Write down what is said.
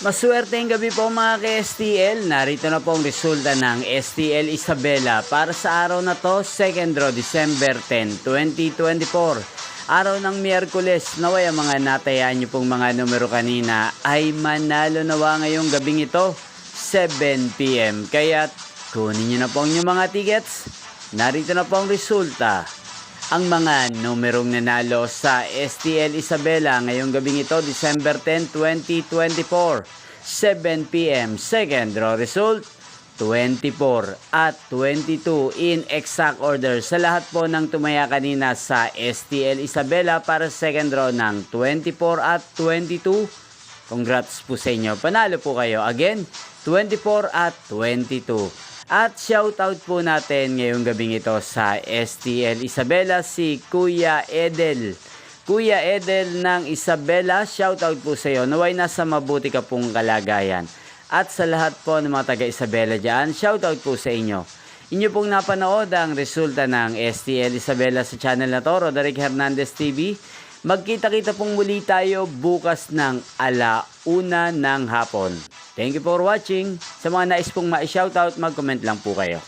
Maswerteng gabi po mga ka-STL. Narito na po ang resulta ng STL Isabela para sa araw na to, 2nd draw, December 10, 2024. Araw ng Miyerkules. Naway ang mga natayaan nyo pong mga numero kanina ay manalo nawa ngayong gabing ito, 7 PM. Kaya kunin nyo na po ang inyong mga tickets. Narito na po ang resulta. Ang mga numerong nanalo sa STL Isabela ngayong gabing ito, December 10, 2024, 7 PM. Second draw result, 24 at 22 in exact order. Sa lahat po ng tumaya kanina sa STL Isabela para sa second draw ng 24 at 22, congrats po sa inyo. Panalo po kayo. Again, 24 at 22. At shoutout po natin ngayong gabing ito sa STL Isabela si Kuya Edel. Kuya Edel ng Isabela, shoutout po sa iyo. Naway nasa mabuti ka pong kalagayan. At sa lahat po ng mga taga Isabela dyan, shoutout po sa inyo. Inyo pong napanood ang resulta ng STL Isabela sa channel na to, Roderick Hernandez TV. Magkita-kita pong muli tayo bukas ng 1:00 ng hapon. Thank you for watching. Sa mga nais pong ma-shoutout, mag-comment lang po kayo.